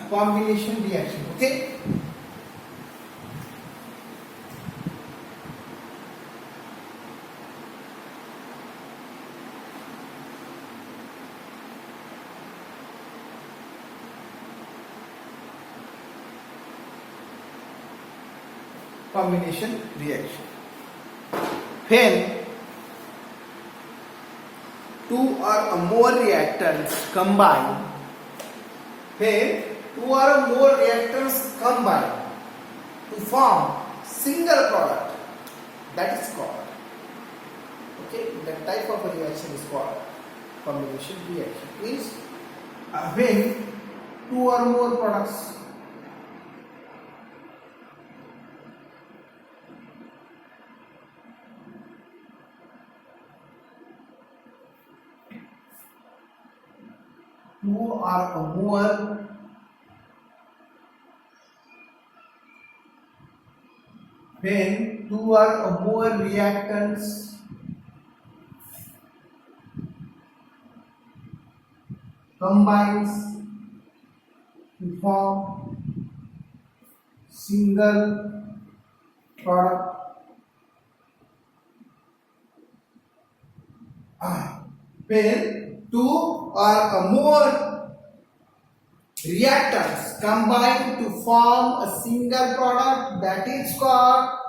combination reaction. Okay. Combination reaction. When two or more reactants combine, when two or more reactants combine to form single product, that is called, okay, that type of a reaction is called combination reaction. Means when two or more products two or more when two or more reactants combines to form single product, when two or more reactants combine to form a single product, that is called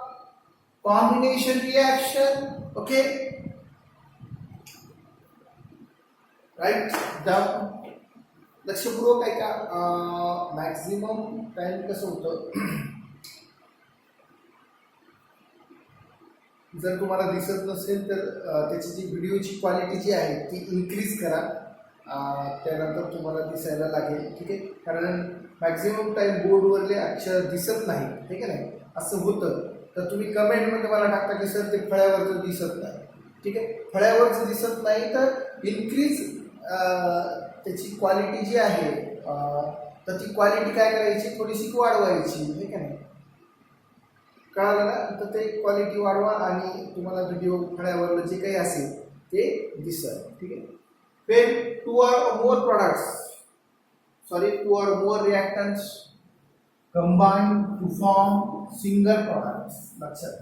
combination reaction. Okay, right? The लक्षपूर्वक आहे का maximum time कसं होतं जर तुम्हाला दिसत नसेल तर त्याची जी व्हिडिओची क्वालिटी जी आहे ती इन्क्रीज करा त्यानंतर तुम्हाला दिसायला लागेल ठीक आहे कारण मॅक्झिमम टाइम बोर्डवरले अक्षर दिसत नाही ठीक आहे नाही असं होतं तर तुम्ही कमेंटमध्ये मला टाकता की सर ते फळ्यावरचं दिसत नाही ठीक आहे फळ्यावरचं दिसत नाही तर इन्क्रीज त्याची क्वालिटी जी आहे तर ती क्वालिटी काय करायची थोडीशी वाढवायची ठीक आहे कळालं ना तर ते क्वालिटी वाढवा आणि तुम्हाला व्हिडिओ फळ्यावरलं जे काही असेल ते दिसेल ठीक आहे when two or more reactants combine to form single products लक्षात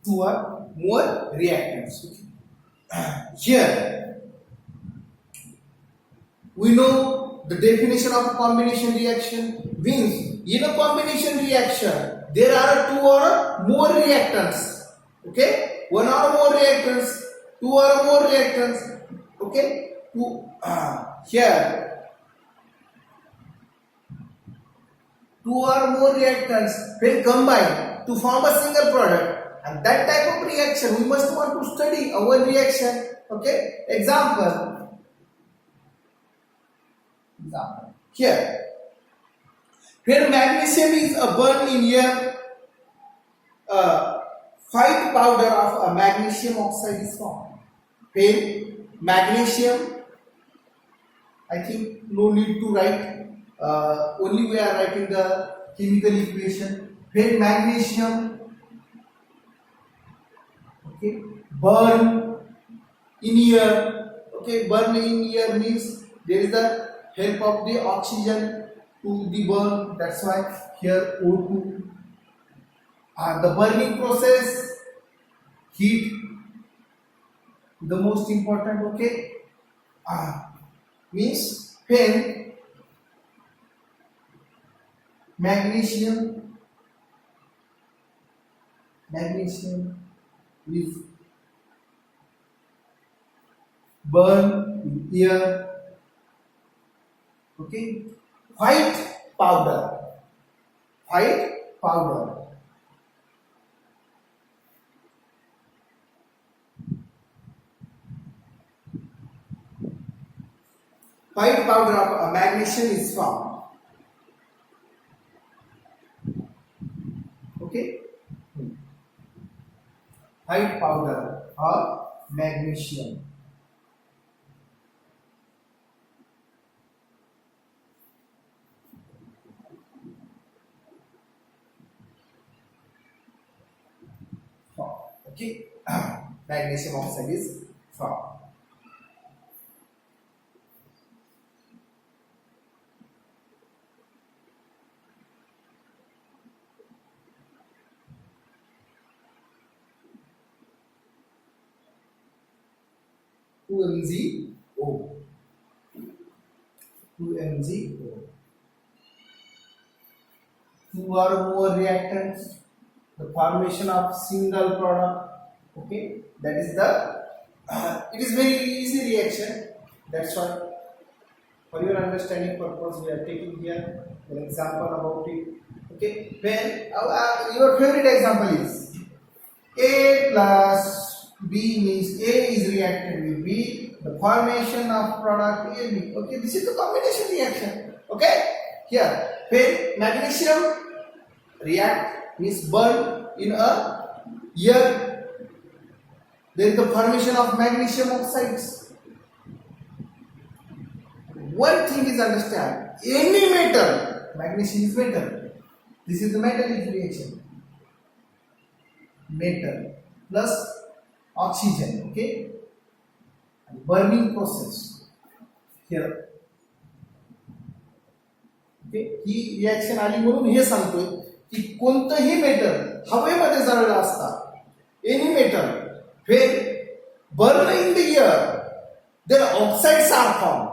two or more reactants here we know the definition of a combination reaction means in a combination reaction there are two or more reactants okay one or more reactants two or more reactants okay here two or more reactants will combine to form a single product and that type of reaction we must want to study our reaction okay example here when magnesium is burned in air white powder of a magnesium oxide is formed when magnesium I think no need to write only we are writing the chemical equation when magnesium okay burn in air okay burn in air means there is the help of the oxygen to the burn that's why here O2 the burning process heat the most important okay means when magnesium is burn in air okay white powder white powder of magnesium is formed okay white powder of magnesium okay magnesium oxide is formed 2MgO. 2MgO. Two or more reactants, the formation of single product. Okay, that is the it is very easy reaction. That's why for your understanding purpose we are taking here an example about it. Okay, when your favorite example is A plus B means A is reacted with B, the formation of product AB. Okay, this is the combination reaction. Okay, here when magnesium react means burn in a air, there is the formation of magnesium oxides. One thing is understand, any metal, magnesium is metal, this is the metallic reaction, metal plus oxygen. Okay, burning process here. Okay, he reaction आली म्हणून हे सांगतोय की कोणतंही metal हवेमध्ये जळलं असता, any metal when burn in the air their oxides are form,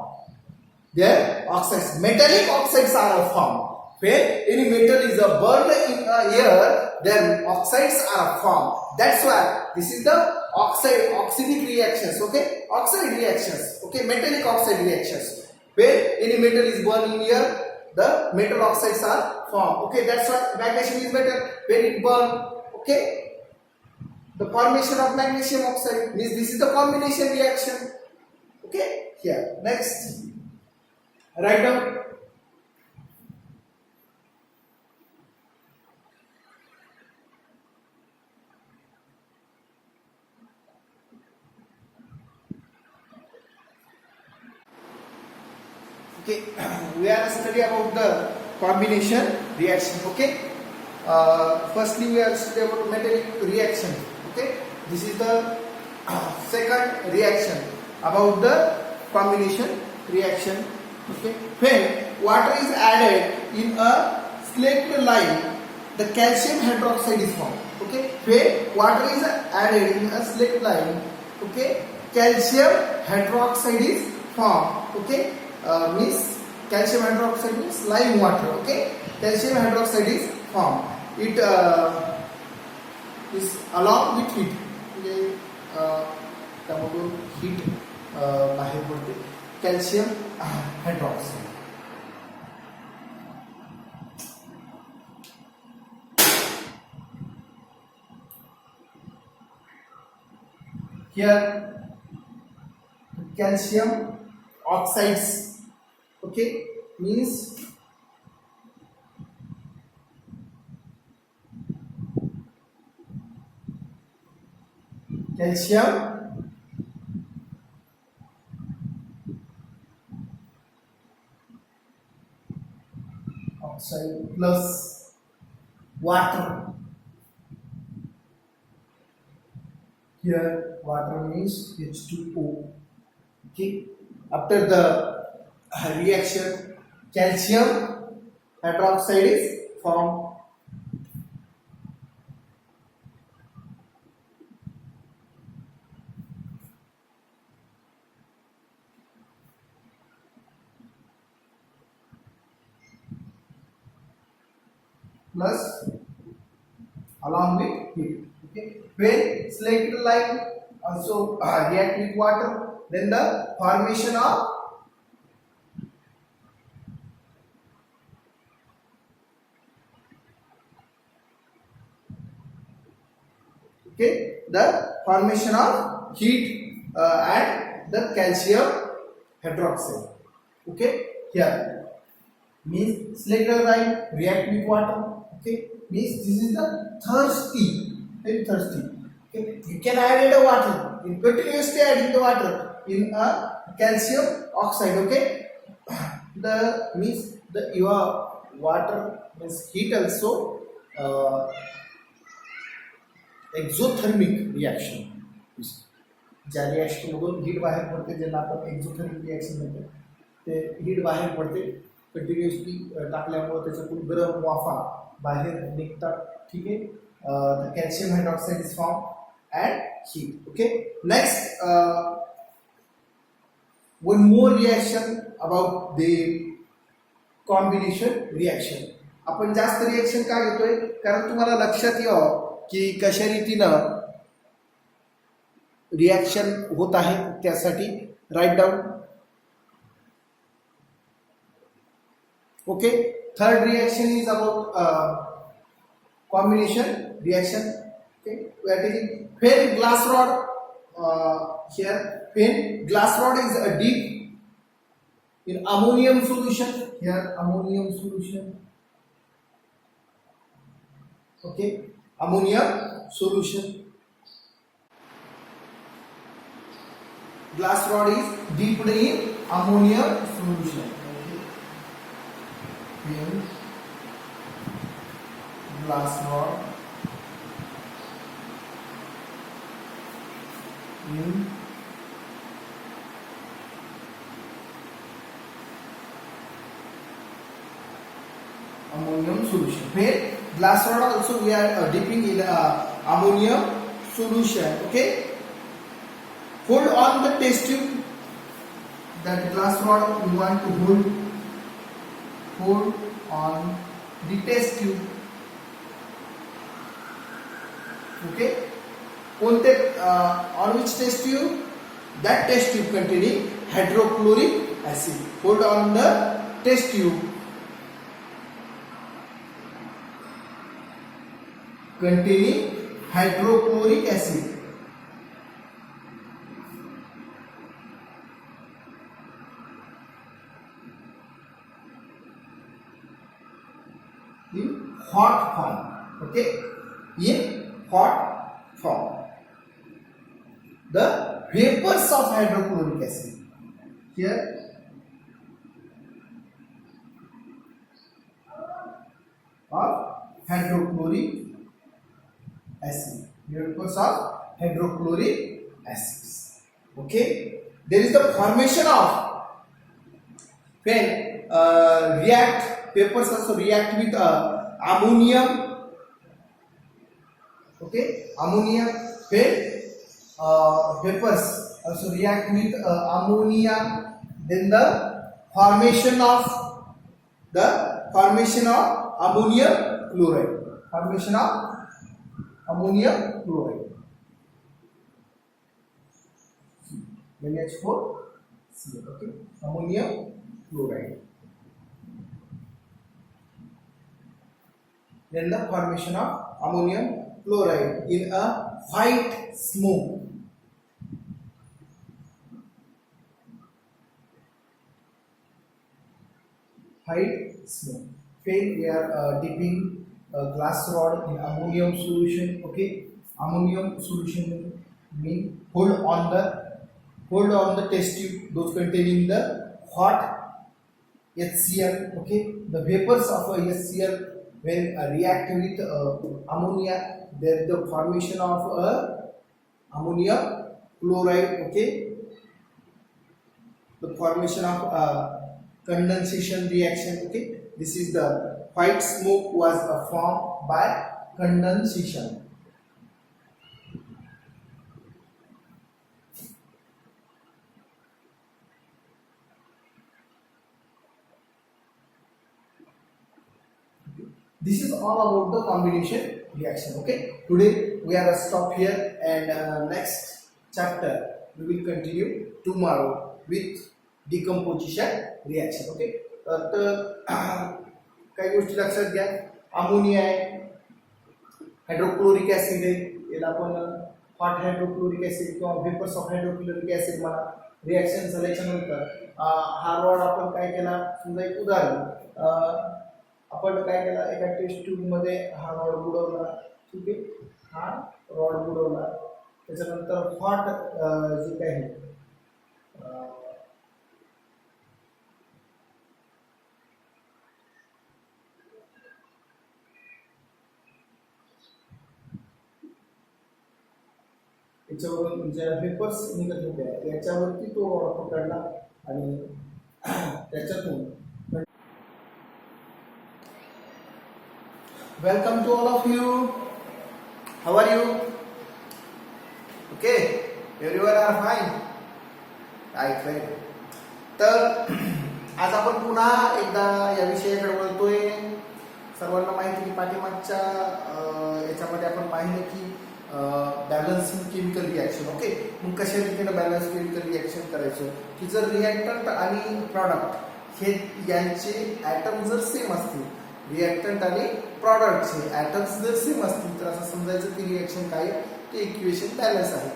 their oxides, metallic oxides are form. When any metal is burned in air, then oxides are formed. That's why this is the oxidic reactions. Okay, oxide reactions. Okay, metallic oxide reactions. When any metal is burned in air, the metal oxides are formed. Okay, that's why magnesium is metal. When it burn, okay, the formation of magnesium oxide means this is the combination reaction. Okay, here next, write down. Okay, we are study about the combination reaction. Okay, firstly we are study about metallic reaction. Okay, this is the second reaction about the combination reaction. Okay, when water is added in a slaked lime, the calcium hydroxide is formed. Okay, when water is added in a slaked lime, okay, calcium hydroxide is formed. Okay, means calcium hydroxide means lime water. Okay, calcium hydroxide is formed. It is along with heat. म्हणजे त्यामधून heat बाहेर पडते, calcium hydroxide. Here calcium oxides. Okay, means calcium oxide plus water. Here water means H2O. Okay, after the reaction calcium hydroxide is formed. Plus along with heat. Okay, when slaked lime also react with water, then the formation of heat and the calcium hydroxide. Okay, here means slaked lime react with water. Okay, means this is the thirsty, very thirsty. Okay, you can add the water, in continuously adding the water in a calcium oxide. Okay, the means the your water means heat also exothermic reaction. ज्या reaction मधून heat बाहेर पडते, ज्याला आपण exothermic reaction म्हणतो, ते heat बाहेर पडते कंटिन्युअसली टाकल्यामुळे त्याच्यातून गरम वाफा बाहेर निघतात. ठीक आहे, calcium hydroxide is form and heat. Okay, next one more reaction about the combination reaction. आपण जास्त रिएक्शन का घेतोय कारण तुम्हाला लक्षात यावं की कशा रीतीनं रिएक्शन होत आहे त्यासाठी write down. Okay, third reaction is about combination reaction. Okay, we are taking pen glass rod here. Pen glass rod is a deep in ammonium solution. Here ammonium solution. Okay, ammonium solution. Glass rod is dipped in ammonium solution. Okay. Pen glass rod in ammonium solution. Where glass rod also we are dipping in ammonium solution. Okay, hold on the test tube. That glass rod you want to hold on the test tube. Okay, कोणते on which test tube? That test tube containing hydrochloric acid. Hold on the test tube containing hydrochloric acid. In hot form. Okay, in hot form. The vapors of hydrochloric acid. Here of hydrochloric acid. Vapors of hydrochloric acids. Okay. There is the formation of when vapors also react with ammonium. Okay, ammonia. When vapors also react with ammonia, then the formation of ammonium chloride. Formation of ammonium chloride. NH4Cl. Okay, ammonium chloride. Then the formation of ammonium chloride in a white smoke. White smoke. Okay, we are dipping a glass rod in ammonium solution. Okay, ammonium solution mean hold on the test tube, those containing the hot HCl. Okay, the vapors of HCl when react with ammonia, there is the formation of ammonium chloride. Okay, the formation of condensation reaction. Okay, this is the white smoke was formed by condensation. This is all about the combination reaction. Okay, today we are stop here, and next chapter we will continue tomorrow with decomposition reaction. Okay, तर काही गोष्टी लक्षात घ्या. Ammonia आहे, hydrochloric acid आहे, याला आपण hot hydrochloric acid किंवा वेपर्स ऑफ हायड्रोक्लोरिक ऍसिड म्हणा. रिएक्शन झाल्याच्यानंतर हा रॉड आपण काय केला, समजा एक उदाहरण, आपण काय केला, एका टेस्ट ट्यूब मध्ये हा रॉड बुडवला. ठीक आहे, हा रॉड बुडवला, त्याच्यानंतर हॉट जे काही याच्यावरून ज्या वेपर्स निघत होत्या याच्यावरती तो रॉड पकडला आणि त्याच्यातून. Welcome to all of you. How are you? Okay, everyone are fine. Right. तर आज आपण पुन्हा एकदा या विषयाकडे बोलतोय. सर्वांना माहिती की पाठीमागच्या याच्यामध्ये आपण पाहिलं की बॅलन्सिंग केमिकल रिॲक्शन. ओके, मग कशा रीतीने बॅलन्स केमिकल रिॲक्शन करायचं की जर रिॲक्टंट आणि प्रॉडक्ट हे यांचे ॲटम जर सेम असतील, रिॲक्टंट आणि प्रॉडक्टचे ॲटम्स जर सेम असतील तर असं समजायचं की रिॲक्शन काय ते इक्वेशन बॅलन्स आहे.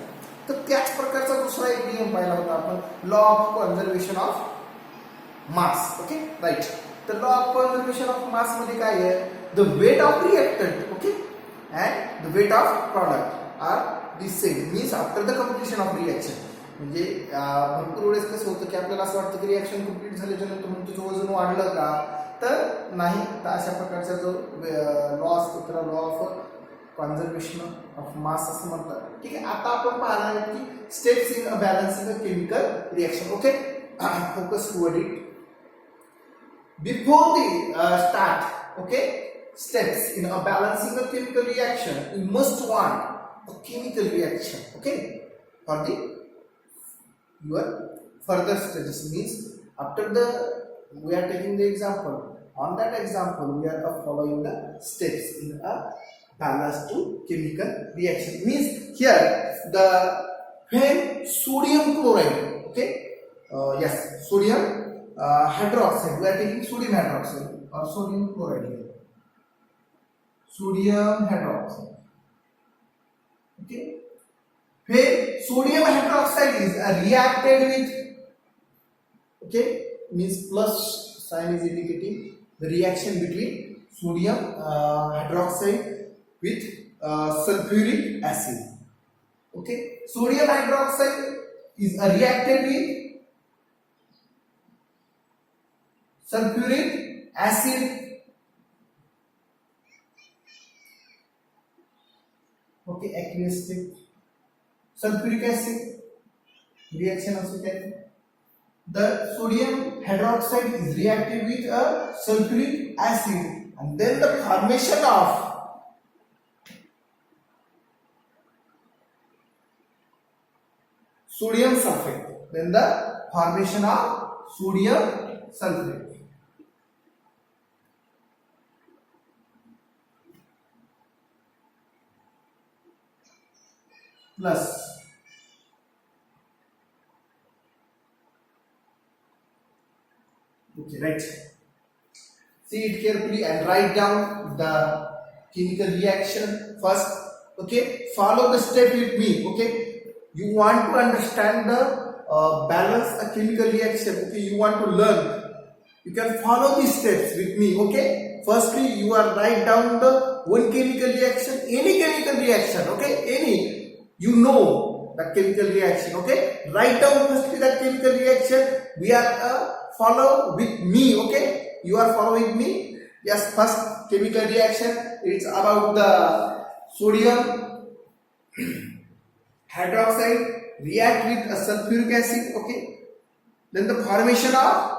तर त्याच प्रकारचा दुसरा एक नियम पाहिला होता आपण, law of conservation of mass. Okay right. तर law of conservation of mass मध्ये काय आहे, the weight of reactant okay and the weight of product are the same means after the completion of reaction. म्हणजे भरपूर वेळेस कसं होतं की आपल्याला असं वाटतं की रिएक्शन कम्प्लीट झाल्याच्या नंतर मग तुझं वजन वाढलं का, तर नाही. तर अशा प्रकारचा जो लॉ असतो त्याला लॉ ऑफ कन्झर्वेशन ऑफ मास असं म्हणतात. ठीक आहे. आता आपण पाहणार आहे की steps in a balancing a chemical reaction. Okay, focus toward it. Before the start, okay, steps in a balancing a chemical reaction, you must want a chemical reaction, okay, for the your further stages. Means after the we are taking the example. On that example, we are following the steps in a balanced to chemical reaction. Means here the when sodium chloride, okay, yes, sodium hydroxide, we are taking sodium hydroxide or sodium chloride here. Sodium hydroxide. Okay. When sodium hydroxide is reacted with, okay, means plus sign is indicating the reaction between sodium hydroxide with sulfuric acid. Okay. Sodium hydroxide is reacted with sulfuric acid. Okay, aqueous state. Sulfuric acid reaction also can. The sodium hydroxide is reacted with a sulfuric acid, and then the formation of sodium sulfate. Then the formation of sodium sulfate. Plus okay, right. See it carefully and write down the chemical reaction first. Okay, follow the step with me. Okay, you want to understand the balance a chemical reaction. Okay, you want to learn, you can follow these steps with me. Okay, firstly you are write down the one chemical reaction, any chemical reaction. Okay, any, you know the chemical reaction. Okay, write down firstly that chemical reaction. We are follow with me. Okay, you are following me. Yes, first chemical reaction, it's about the sodium hydroxide react with a sulfuric acid. Okay, then the formation of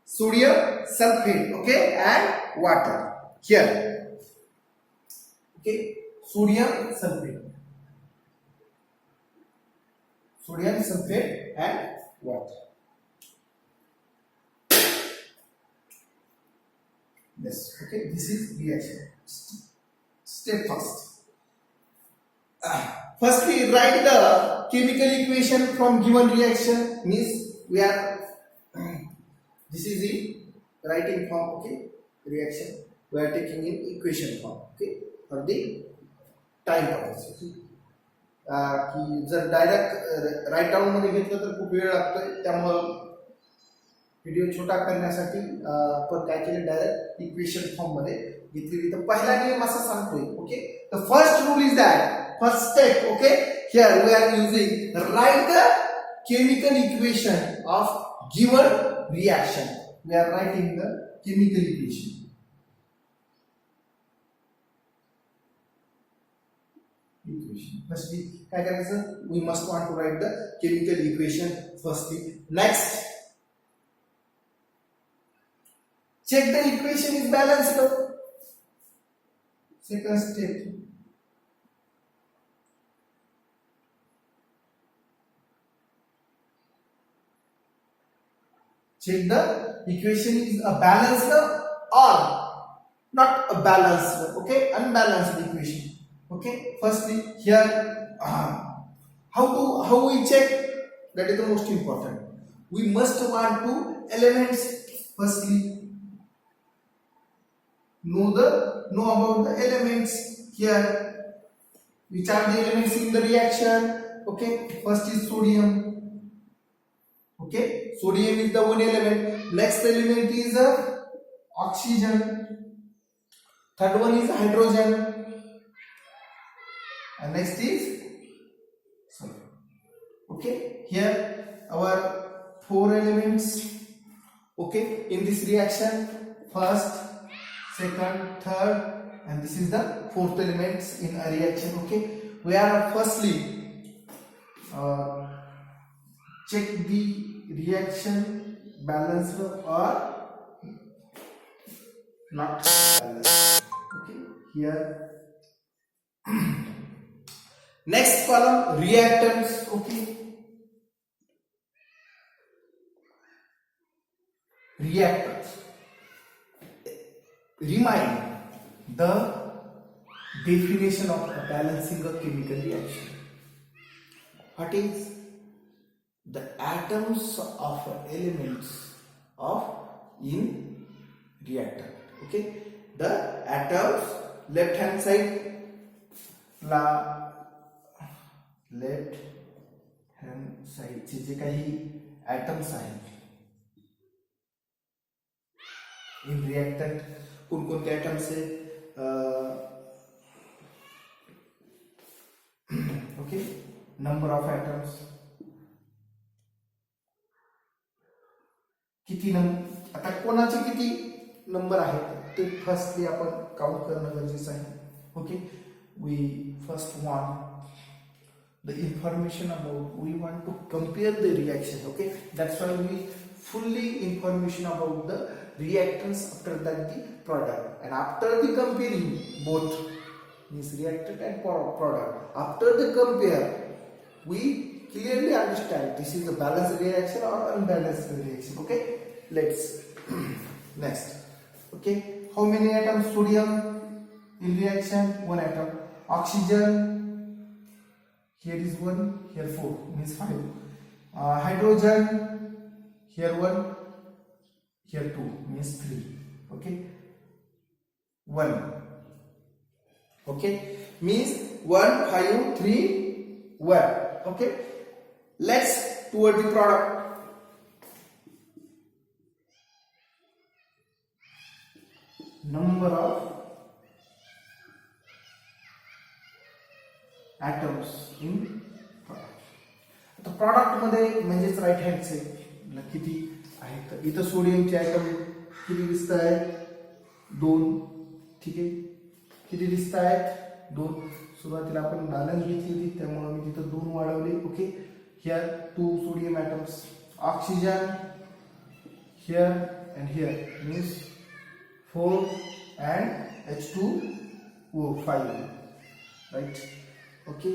sodium sulfate, okay, and water here. Okay, sodium sulfate and water. Yes, okay, this is reaction. Step first. Firstly, write the chemical equation from given reaction. Means we are this is the writing form. Okay, reaction we are taking in equation form. Okay, for the time purpose. Okay, की जर direct right down मध्ये घेतलं तर खूप वेळ लागतोय, त्यामुळं video छोटा करण्यासाठी आपण काय केलं, डायरेक्ट इक्वेशन फॉर्म मध्ये घेतली. तर पहिला नियम असा सांगतोय. Okay, the first rule is that first step. Okay, here we are using write the chemical equation of given reaction. We are writing the chemical equation. Firstly, काय करायचं, we must want to write the chemical equation firstly. Next, check the equation is balanced. Second step, check the equation is a balanced or not a balanced, okay, unbalanced equation. Okay, firstly here how we check, that is the most important. We must want to elements. Firstly know about the elements here, which are the elements in the reaction. Okay, first is sodium. Okay, sodium is the one element. Next element is oxygen. Third one is hydrogen, and next is sulfur. Okay, here our four elements. Okay, in this reaction, first, second, third, and this is the fourth elements in a reaction. Okay, we are firstly check the reaction balanced or not balanced. Okay, here next column reactants. Okay, reactants. Remind the definition of balancing a chemical reaction. What is the atoms of elements of in reactant? Okay, the atoms, left hand side, left hand side चे जे काही atoms आहेत in reactant, कोणकोणते atoms आहे? Okay, number of atoms, किती number, आता कोणाचे किती number आहेत ते फर्स्टली आपण काउंट करणं गरजेचं आहे. Okay, we first want the information about, we want to compare the reaction. Okay, that's why we fully information about the reactants, after that the product, and after the comparing both means reactant and product, after the compare we clearly understand this is a balanced reaction or unbalanced reaction. Okay, let's next. Okay, how many atoms sodium in reaction? One atom. Oxygen, here is 1, here 4, means 5. Hydrogen, here 1, here 2, means 3. Okay, 1. Okay, means 1, 5, 3, 1. Okay, let's toward the product. Number of atoms in product. आता product मध्ये म्हणजेच right hand side किती आहेत, इथं सोडियमचे atom किती दिसत आहेत? 2. ठीक आहे, किती दिसत आहेत? 2. सुरुवातीला आपण बॅलन्स घेतली होती त्यामुळे मी तिथं 2 वाढवले. Okay, here 2 sodium atoms. Oxygen here and here means 4 and H2O5, right? Okay,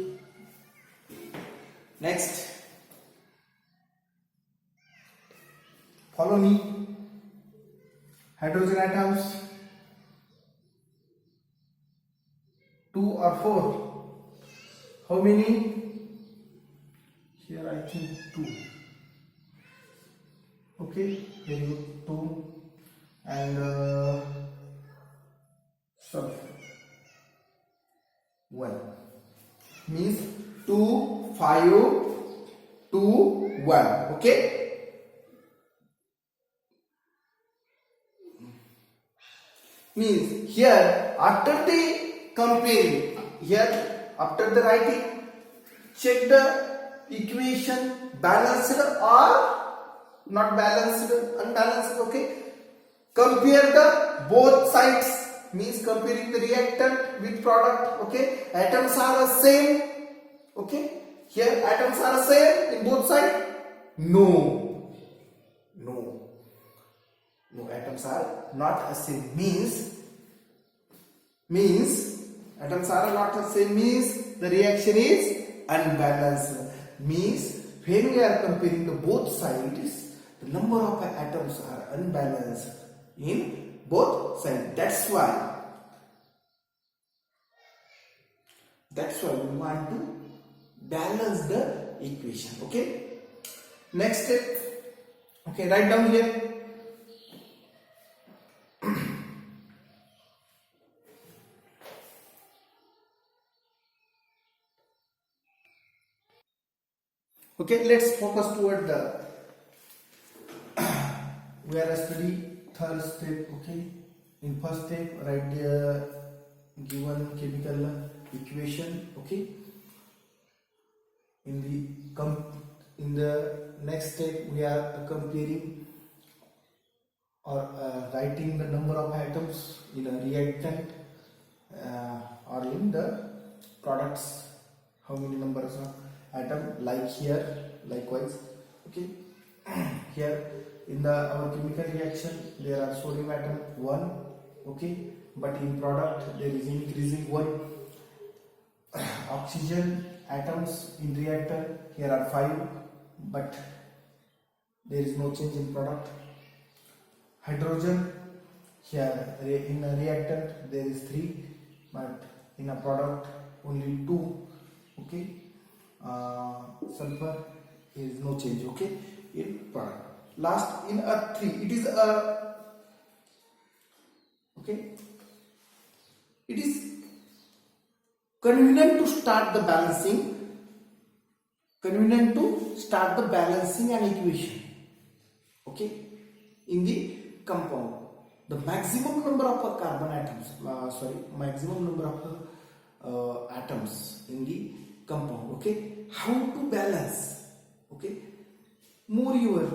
next, follow me. Hydrogen atoms 2 or 4? How many? Here I think 2. Okay, here you go 2, and sulfur 1, means 2, 5, 2, 1. Okay, means here after the comparing, here after the writing, check the equation balanced or not balanced, unbalanced. Okay, compare the both sides, means comparing the reactant with product. Okay, atoms are the same. Okay, here atoms are the same in both sides? No, atoms are not the same, means atoms are not the same, means the reaction is unbalanced. Means when we are comparing the both sides, the number of atoms are unbalanced in both sides. That's why we want to balance the equation. Okay. Next step. Okay, write down here. Okay, let's focus toward the we are study third step. Okay, in first step write the given chemical equation. Okay, in the next step we are comparing or writing the number of atoms in a reactant or in the products, how many numbers of atom, like here likewise. Okay, here in the our chemical reaction there are sodium atom 1. Okay, but in product there is increasing 1. Oxygen atoms in reactor here are 5, but there is no change in product. Hydrogen here in a reactant there is 3, but in a product only 2. Okay, sulfur is no change. Okay, in product. Last in a 3, it is a okay. It is convenient to start the balancing. Convenient to start the balancing an equation. Okay, in the compound, the maximum number of carbon atoms. Maximum number of atoms in the compound. Okay, how to balance? Okay, moreover,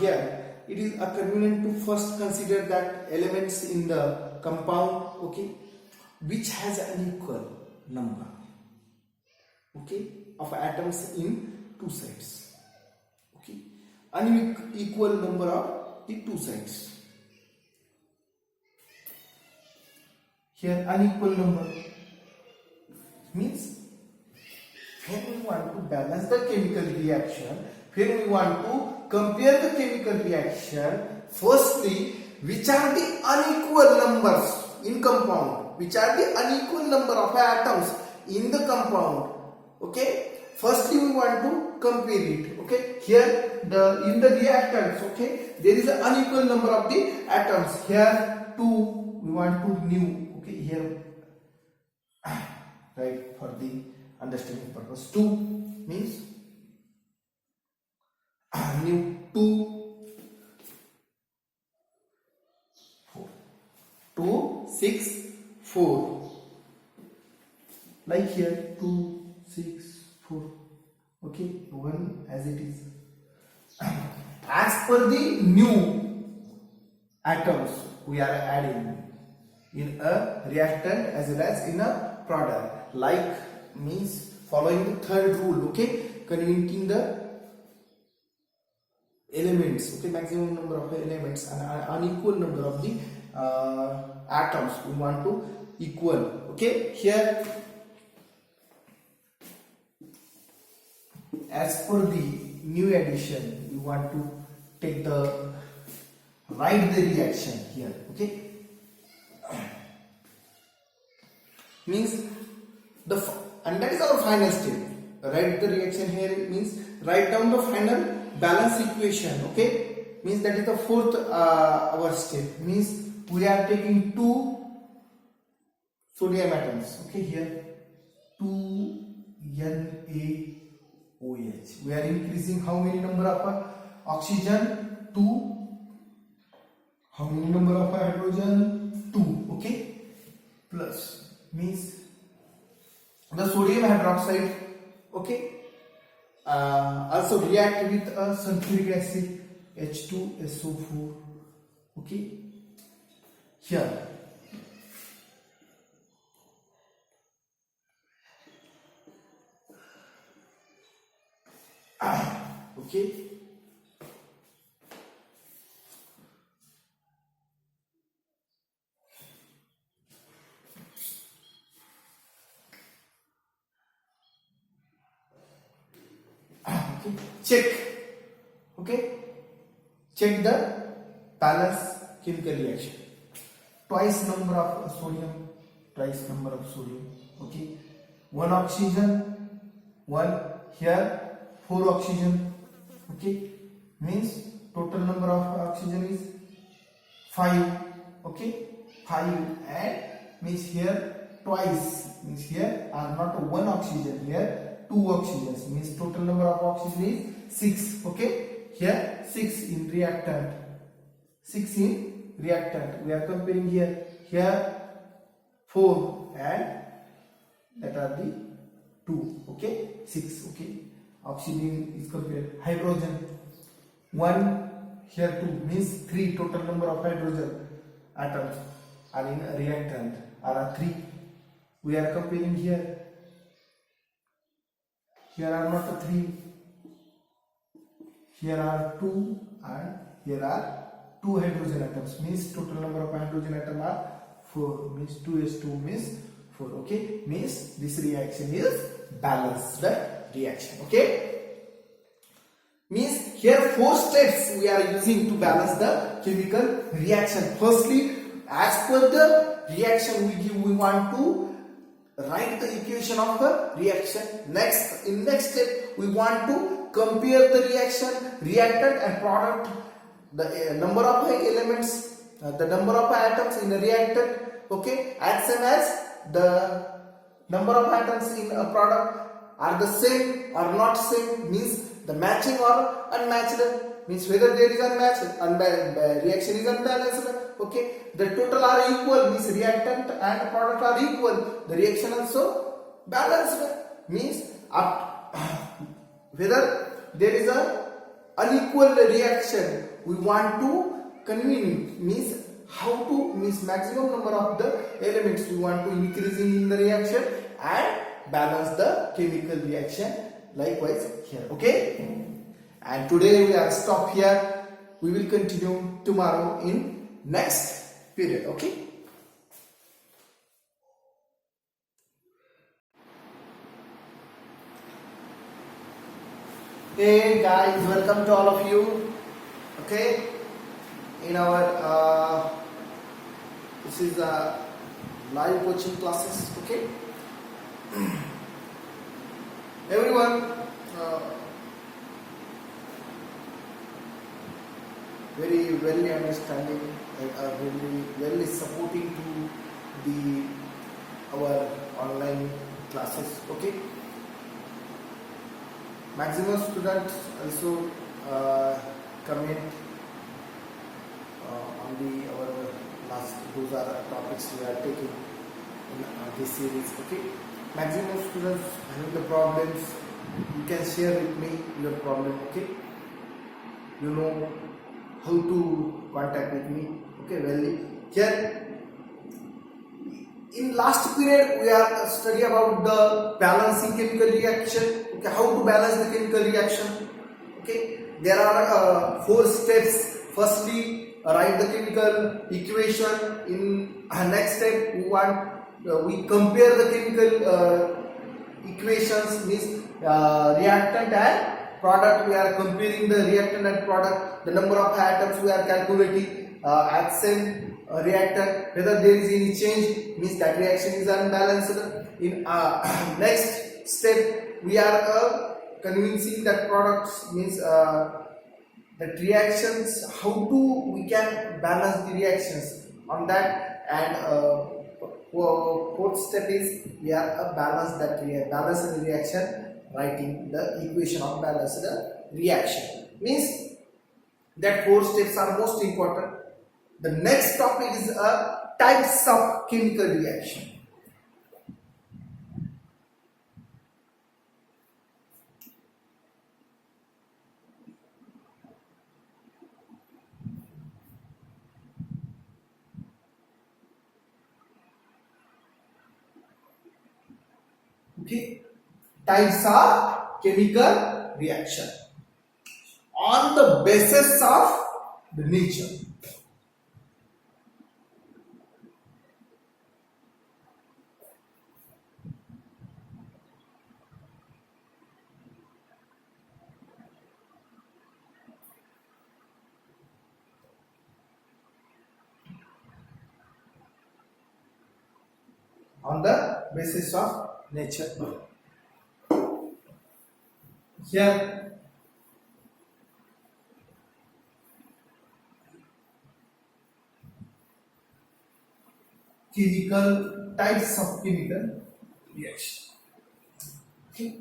here it is a convenient to first consider that elements in the compound. Okay, which has an equal number. Okay, of atoms in two sides. Okay, unequal number of the two sides. Here unequal number means when we want to balance the chemical reaction, when we want to compare the chemical reaction, firstly which are the unequal numbers in compound, which are the unequal number of atoms in the compound. Okay, firstly we want to compare it. Okay, here in the reactants, okay, there is an unequal number of the atoms. Here 2, we want to new. Okay, here right, for the understanding purpose, 2 means new 2 4 2 6 4, like here 2 6 4. Okay, 1 as it is. As per the new atoms we are adding in a reactant as well as in a product, like means following the third rule. Okay, converting the elements. Okay, maximum number of elements and unequal number of the atoms we want to equal. Okay, here as per the new addition we want to take the write the reaction here. Okay, means and that is our final step. Write the reaction here means write down the final balance equation. Okay, means that is the fourth our step. Means we are taking 2 sodium atoms. Okay, here 2 NaOH. We are increasing how many number of oxygen? 2. How many number of hydrogen? 2. Okay, plus means the sodium hydroxide. Okay, also react with a sulfuric acid, H2SO4. Okay, here okay, check. Okay, check the balance chemical reaction. Twice number of sodium, twice number of sodium. Okay, one oxygen, one here, four oxygen. Okay, means total number of oxygen is 5. Okay, 5 and means here twice, means here are not one oxygen, here two oxygens, means total number of oxygen is 6. Okay, here 6 in reactant, 6 in reactant. We are comparing here 4 and that are the 2. Okay, 6. Okay, oxygen is compared. Hydrogen 1, here 2, means 3. Total number of hydrogen atoms are in a reactant are 3. We are comparing here are not 3, here are 2 and here are 2 hydrogen atoms, means total number of hydrogen atom are 4, means 2s2 means 4. Okay, means this reaction is balanced reaction. Okay, means here 4 steps we are using to balance the chemical reaction. Firstly, as per the reaction we want to write the equation of the reaction. Next, in next step we want to compare the reaction, reactant and product, the number of elements, the number of atoms in a reactant. Okay, as same as the number of atoms in a product are the same or not same, means the matching or unmatched, means whether there is unmatched, reaction is unbalanced. Okay, the total are equal, means reactant and product are equal, the reaction also balanced, means whether there is a unequal reaction, we want to convene, means how to, means maximum number of the elements we want to increasing in the reaction and balance the chemical reaction likewise here. Okay, and today we are stop here, we will continue tomorrow in next period. Okay, hey guys, welcome to all of you. Okay, in our this is live coaching classes. Okay, everyone very well understanding and very well supporting to the our online classes. Okay, maximum students also comment on the our last, those are topics we are taking in this series. Okay, maximum students having the problems, you can share with me your problem. Okay, you know how to contact with me. Okay, well, here in last period we are study about the balancing chemical reaction. Okay, how to balance the chemical reaction. Okay, there are 4 steps. Firstly, write the chemical equation. In next step we want we compare the chemical equations, means reactant and product. We are comparing the reactant and product, the number of atoms we are calculating, at same reactant, whether there is any change, means that reaction is unbalanced. In next step we are convincing that products, means that reactions, how to we can balance the reactions on that. And fourth step is we are balance that balanced reaction, writing the equation of balanced reaction, means that 4 steps are most important. The next topic is types of chemical reaction. Okay, types of chemical reaction on the basis of the nature. on the basis of nature. Here chemical types of chemical reaction, okay,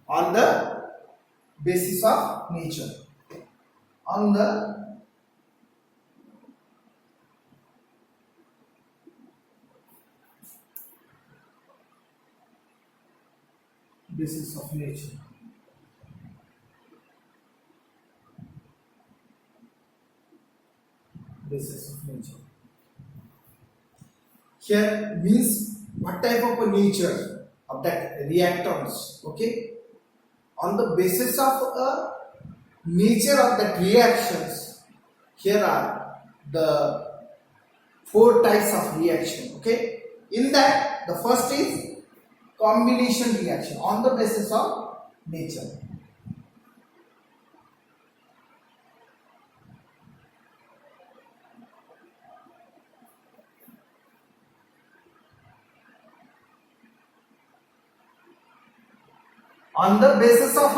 on the basis of nature, on the basis of nature. Basis of nature. Here means what type of a nature of that reactants, okay? On the basis of a nature of that reactions, here are the four types of reaction, okay? In that, the first is combination reaction on the basis of nature. On the basis of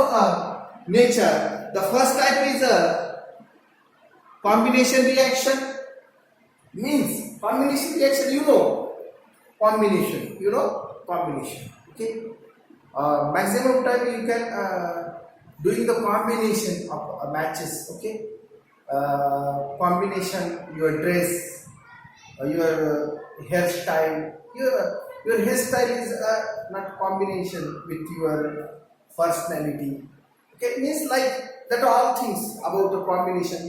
nature, the first type is a combination reaction. Means combination reaction, combination, combination, okay. Maximum time you can doing the combination of matches, okay. Combination, your dress, your hairstyle, your hairstyle is not combination with your personality, okay. Means like that all things about the combination,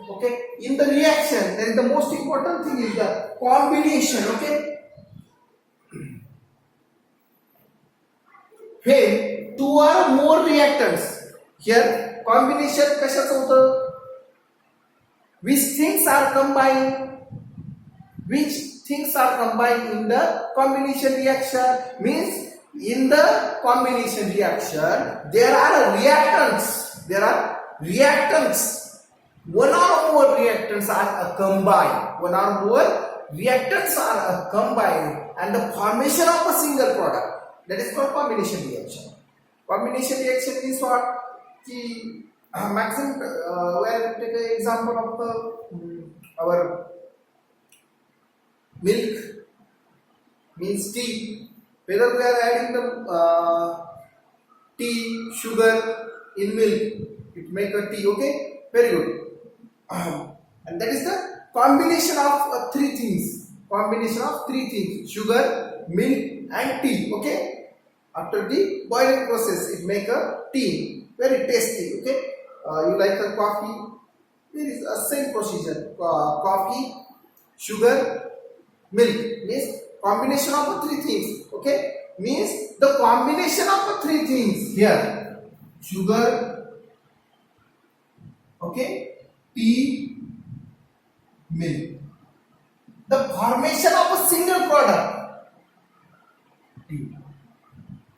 okay. In the reaction, there is the most important thing is the combination, okay. When two or more reactants, here combination कशाचं होतं, which things are combined, in the combination reaction. Means in the combination reaction there are reactants, one or more reactants are combined, and the formation of a single product, that is called combination reaction. Combination reaction is what? Maximum, where take an example of our milk, means tea. Whether we are adding the tea, sugar in milk, it make a tea, okay? Very good. And that is the combination of three things. Sugar, milk and tea, okay? After the boiling process, it make a tea. Very tasty, okay? You like a coffee? There is a same procedure. Coffee, sugar, milk. Means combination of three things, okay? Means the combination of three things here: sugar, okay, tea, milk. The formation of a single product, tea,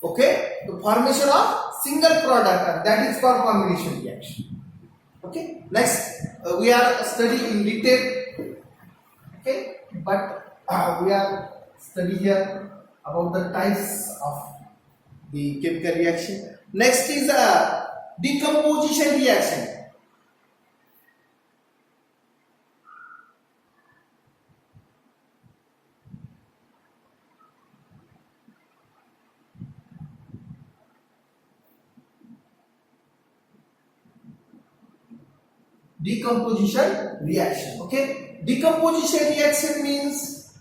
okay? The formation of single product, that is called combination reaction. Okay. Next, we are studying in detail, okay? But we are studying here about the types of the chemical reaction. Next is a decomposition reaction. Decomposition reaction, okay? Decomposition reaction means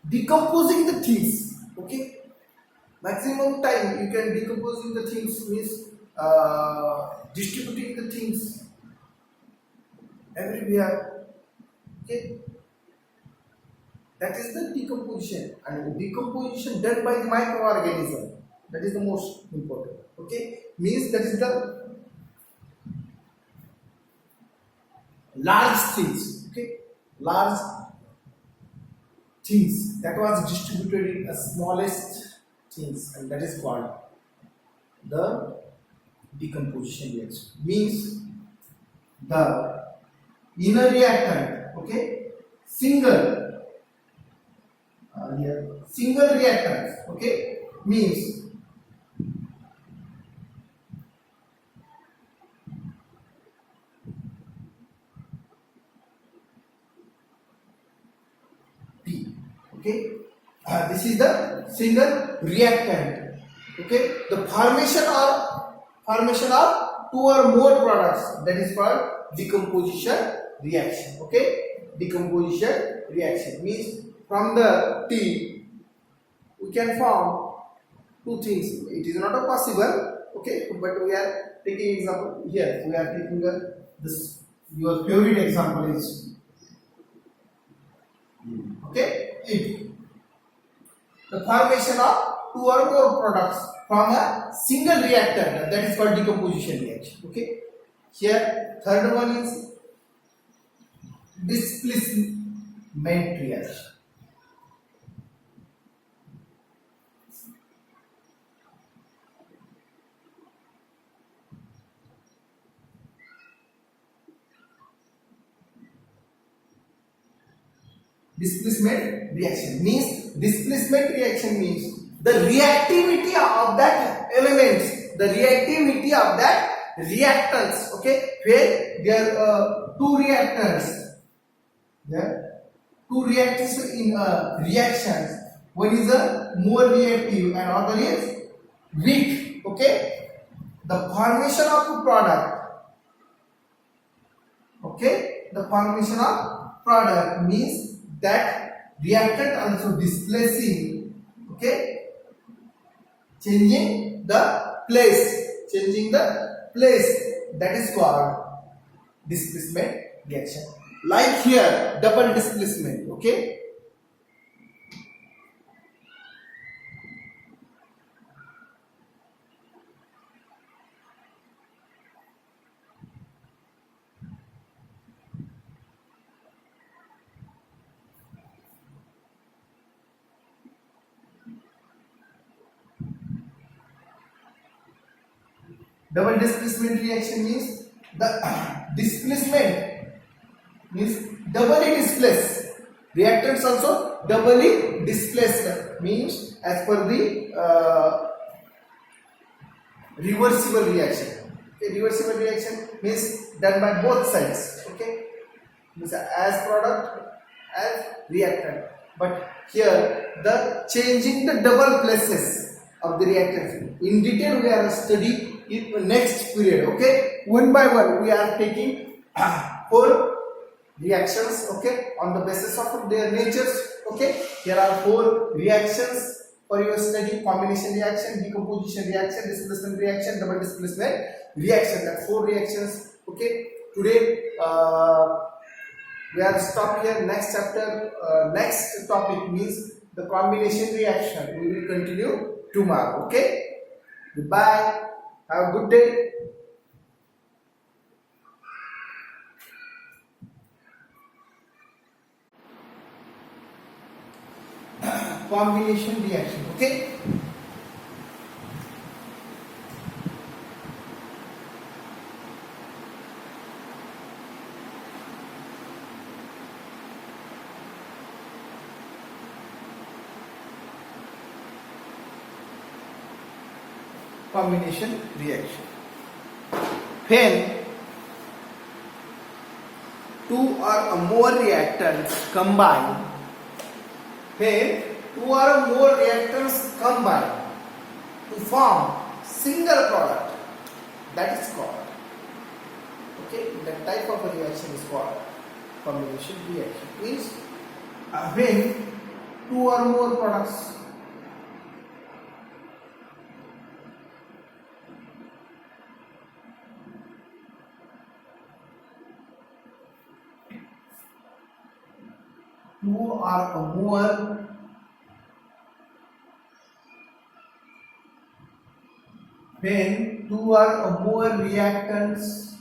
decomposing the things, okay? Maximum time you can decomposing the things means distributing the things everywhere, okay? That is the decomposition, and decomposition done by the microorganism, that is the most important, okay? Means that is the large things, okay? Large things that was distributed in the smallest things, and that is called the decomposition reaction. Means the inner reactant, okay, single single reactants, okay, means P, okay. This is the single reactant, okay. The formation of two or more products, that is called decomposition reaction, okay. Decomposition reaction means from the T we can form two things. It is not a possible, okay, but we are taking example here. We are taking this your favorite example is, okay, if the formation of two or more products from a single reactant, that is called decomposition reaction, okay. Here third one is displacement reaction. Displacement reaction means the reactivity of that elements, the reactivity of that reactants, okay, where there are two reactants, in reactions. One is a more reactive and other is weak, okay. The formation of a product, okay, the formation of product means that reactant also displacing, okay, changing the place, that is called displacement reaction. Like here double displacement, okay. Double displacement reaction means the displacement means doubly displaced. Reactants also doubly displaced, means as per the reversible reaction. Okay, reversible reaction means done by both sides. Okay, means as product as reactant. But here the changing the double places of the reactants. In detail we are studying in next period, okay. One by one we are taking four reactions, okay, on the basis of their natures, okay. Here are four reactions for your study: combination reaction, decomposition reaction, displacement reaction, double displacement reaction. That four reactions, okay. Today we are stopped here. Next chapter, next topic means the combination reaction. We will continue tomorrow, okay. Goodbye. Have a good day. Combination reaction, okay. Combination reaction. When two or more reactants combine, to form single product, that is called, okay, that type of a reaction is called combination reaction. Means when two or more products when two or more reactants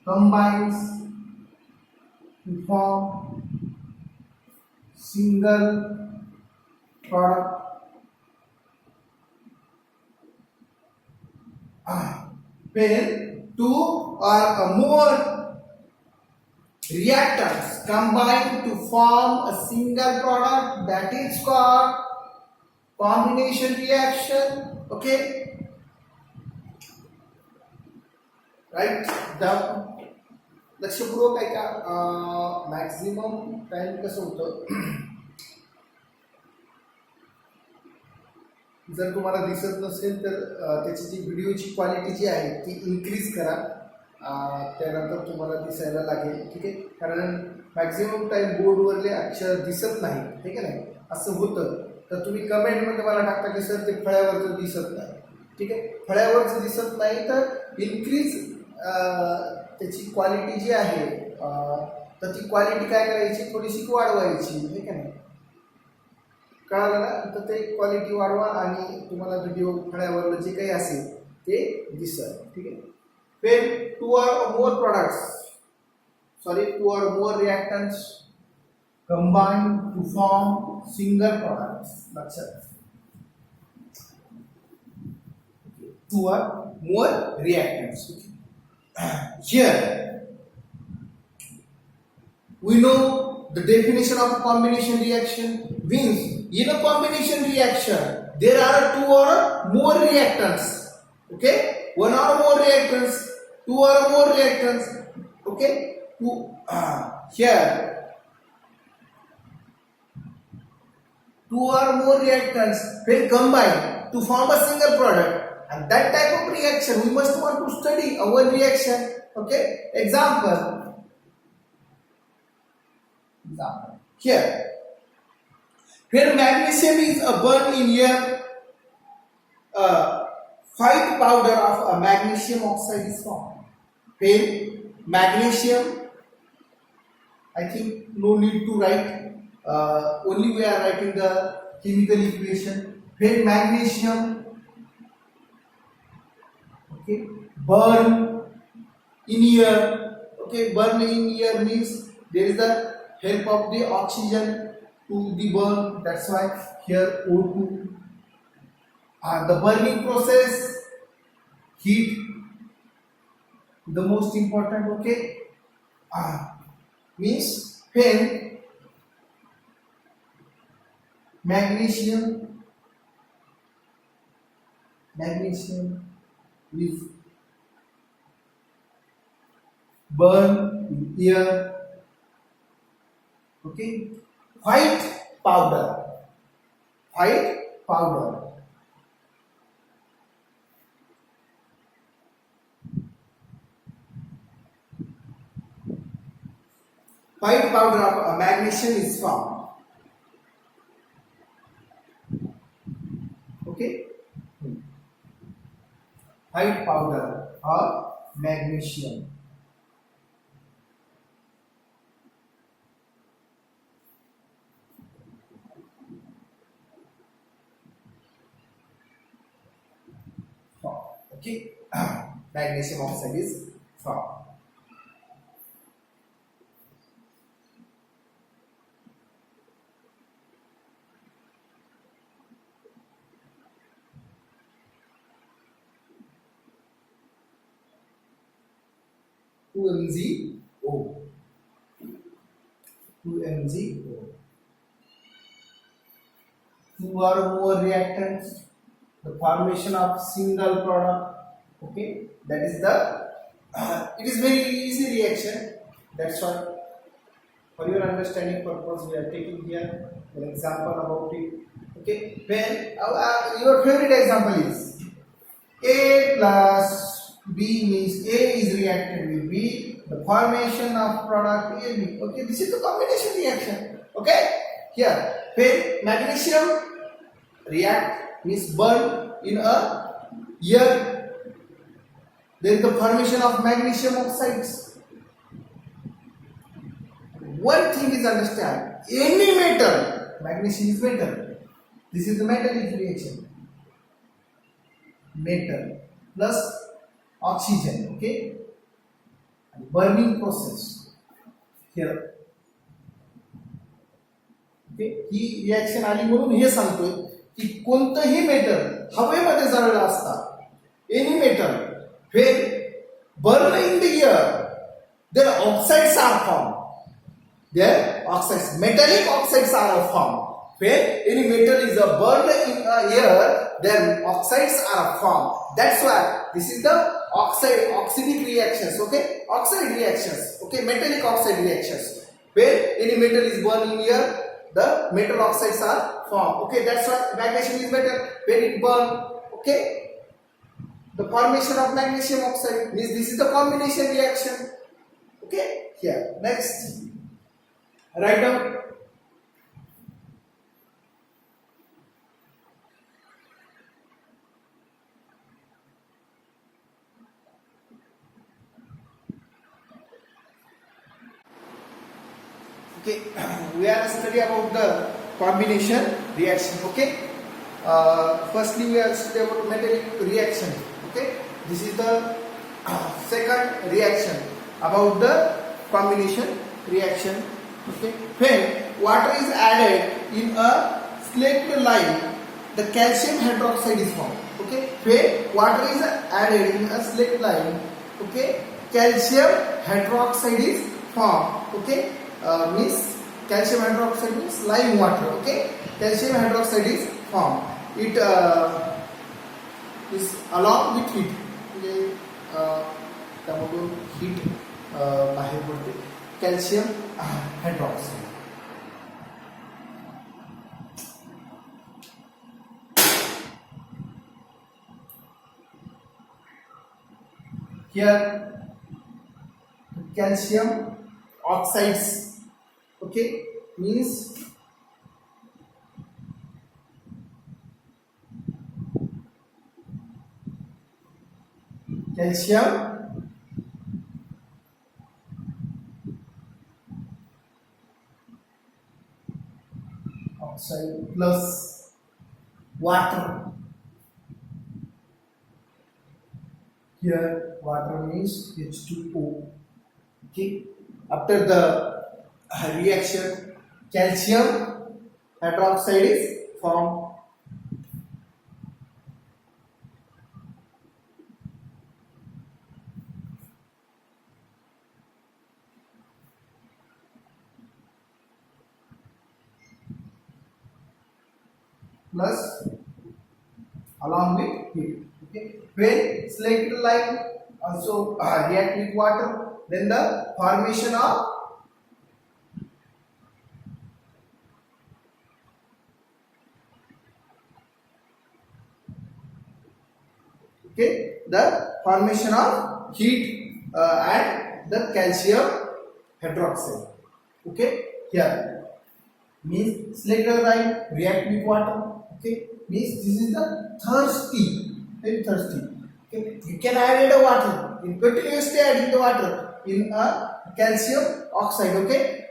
combines to form single product, when two or more reactants combine to form a single product, that is called combination reaction. Okay, right? The लक्षपूर्वक ऐका. Maximum time कसं होतं, जर तुम्हाला दिसत नसेल तर त्याची जी व्हिडिओची क्वालिटी जी आहे ती इन्क्रीज करा. त्यानंतर तुम्हाला दिसायला लागेल. ठीक आहे, कारण मॅक्झिमम टाइम बोर्डवरले अक्षर दिसत नाही. ठीक आहे, नाही असं होतं तर तुम्ही कमेंटमध्ये मला टाकता की सर ते फळ्यावरचं दिसत नाही. ठीक आहे, फळ्यावरचं दिसत नाही तर इन्क्रीज त्याची क्वालिटी जी आहे तर ती क्वालिटी काय करायची, थोडीशी वाढवायची. ठीक आहे, नाही कळालं ना, तर ते क्वालिटी वाढवा आणि तुम्हाला व्हिडिओ फळ्यावरलं जे काही असेल ते दिसेल. ठीक आहे. When two or more reactants combine to form single products. लक्षात. Two or more reactants. Here we know the definition of a combination reaction means in a combination reaction there are two or more reactants. Okay, one or more reactants, two or more reactants. Okay, here two or more reactants will combine to form a single product, and that type of reaction we must want to study our reaction. Okay, example here, where magnesium is burned in air, white powder of a magnesium oxide is formed. When magnesium, I think no need to write, only we are writing the chemical equation. When magnesium, okay, burn in air. Okay, burn in air means there is the help of the oxygen to the burn. That's why here O2. The burning process, heat, the most important. Okay, means when magnesium is burn in air. Okay, white powder. White powder of magnesium is formed. Okay, white powder of magnesium. Okay, magnesium oxide is formed. MgO. 2MgO. Two or more reactants, the formation of single product. Okay, that is the it is very easy reaction. That's why for your understanding purpose we are taking here an example about it. Okay, when your favorite example is A plus B means A is reacted with B, the formation of product AB. Okay, this is the combination reaction. Okay, here when magnesium react means burn in a air, there is the formation of magnesium oxides. One thing is understand, any metal, magnesium is metal, this is the metallic reaction, metal plus oxygen. Okay, and burning process here. Okay, he reaction आली म्हणून हे सांगतोय की कोणतंही metal हवेमध्ये जळलं असता, any metal when burn in the air, their oxides are formed. their oxides. Metallic oxides are formed. When any metal is burned in air, then oxides are formed. That's why this is the oxidic reactions. Okay, oxide reactions. Okay, metallic oxide reactions. When any metal is burned in air, the metal oxides are formed. Okay, that's why magnesium is metal. When it burn, okay, the formation of magnesium oxide means this is the combination reaction. Okay, here next, write down. Okay, we are studying about the combination reaction. Okay, firstly we are studying about metallic reaction. Okay, this is the second reaction about the combination reaction. Okay, when water is added in a slaked lime, the calcium hydroxide is formed. Okay, when water is added in a slaked lime, okay, calcium hydroxide is formed. Okay, means calcium hydroxide means lime water. Okay, calcium hydroxide is formed. It is along with heat. म्हणजे त्यामधून heat बाहेर पडते. Calcium hydroxide. Here calcium oxides, okay, means calcium oxide plus water. Here water means H2O. Okay, after the reaction, calcium hydroxide is formed. Plus along with heat. Okay, when slaked lime also react with water, then the formation of heat and the calcium hydroxide. Okay, here means slaked lime react with water. Okay, means this is the thirsty, very thirsty. Okay, you can add a water, in continuously adding the water in a calcium oxide. Okay,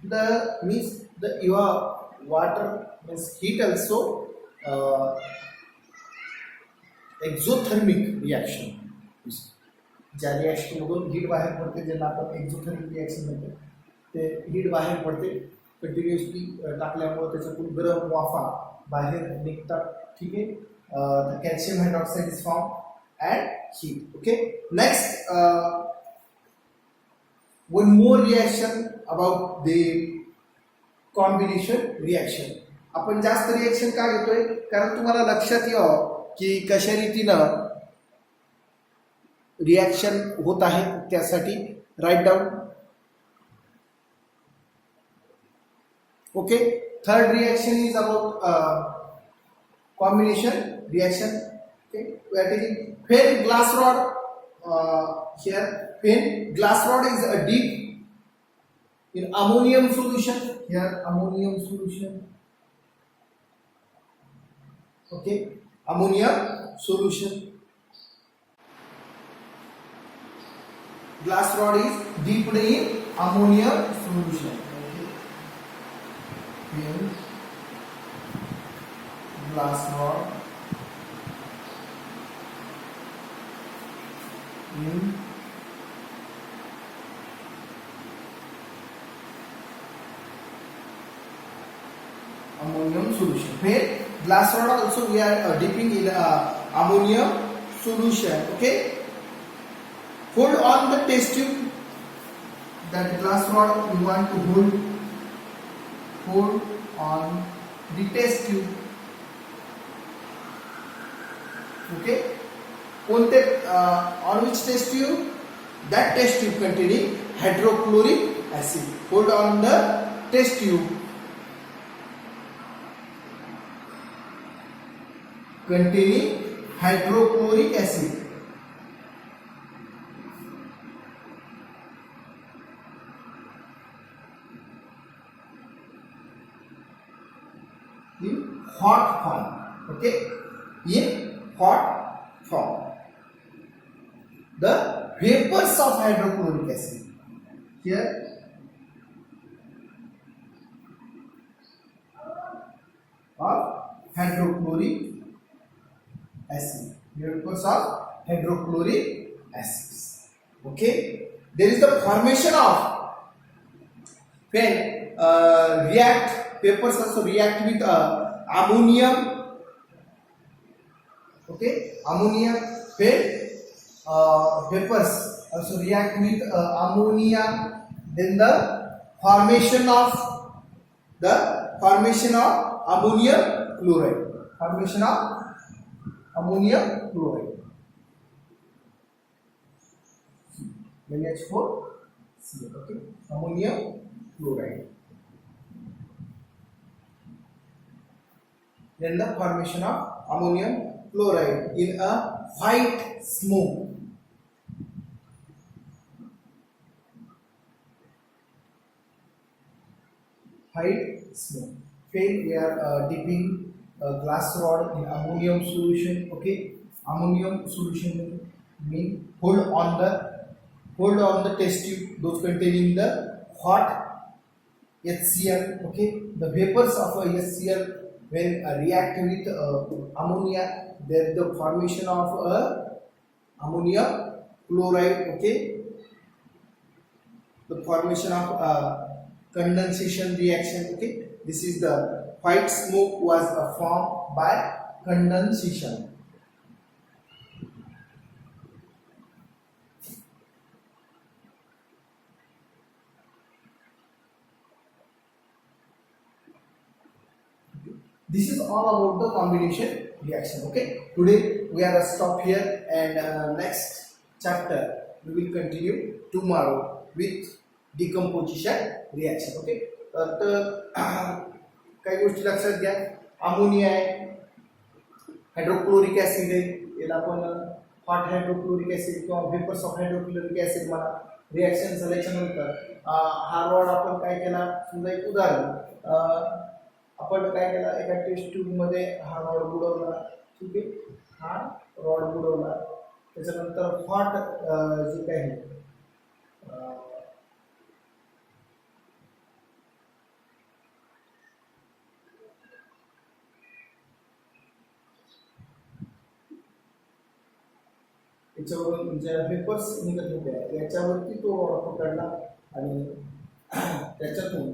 the means the your water means heat also exothermic reaction. ज्या reaction मधून heat बाहेर पडते ज्याला आपण exothermic reaction म्हणतो ते heat बाहेर पडते कंटिन्युअसली टाकल्यामुळे त्याच्यातून गरम वाफा बाहेर निघतात. ठीक आहे, the calcium hydroxide is form and heat. Okay, next one more reaction about the combination reaction. आपण जास्त रिएक्शन का घेतोय कारण तुम्हाला लक्षात यावं की कशा रीतीनं रिएक्शन होत आहे त्यासाठी write down. Okay, third reaction is about combination reaction. Okay, we are taking when glass rod here when glass rod is a deep in ammonium solution. Here ammonium solution. Okay, ammonium solution. Glass rod is deep in ammonium solution. Okay, when glass rod in ammonium solution. Where glass rod also we are dipping in ammonium solution. Okay, hold on the test tube. that glass rod you want to hold on the test tube. Okay, on which test tube? That test tube containing hydrochloric acid. Hold on the test tube containing hydrochloric acid. In hot form. Okay, in hot form. The vapors of hydrochloric acid. Here of hydrochloric acid. Vapors of hydrochloric acids. Okay, there is the formation of when vapors also react with ammonium. Okay, ammonium. When vapors also react with ammonia, then the formation of ammonium chloride. Formation of ammonium chloride. NH4Cl. Okay, ammonium chloride. Then the formation of ammonium chloride in a white smoke. White smoke. When we are dipping a glass rod in ammonium solution. Okay, ammonium solution mean hold on the test tube, those containing the hot HCl. Okay, the vapors of HCl when react with ammonia, there is the formation of ammonium chloride. Okay, the formation of condensation reaction. Okay, this is the white smoke was formed by condensation. This is all about the combination reaction. Okay, today we are stop here, and next chapter we will continue tomorrow with decomposition reaction. Okay, तर काही गोष्टी लक्षात घ्या. Ammonia आहे, hydrochloric acid आहे, याला आपण hot hydrochloric acid किंवा वेपर्स ऑफ हायड्रोक्लोरिक ऍसिड म्हणा. रिएक्शन झाल्याच्या नंतर हा रॉड आपण काय केला, समजा एक उदाहरण, आपण काय केला, एका टेस्ट ट्यूब मध्ये हा रॉड बुडवला. ठीक आहे, हा रॉड बुडवला, त्याच्यानंतर हॉट जे काही याच्यावरून ज्या वेपर्स निघत होत्या याच्यावरती तो रॉड पकडला आणि त्याच्यातून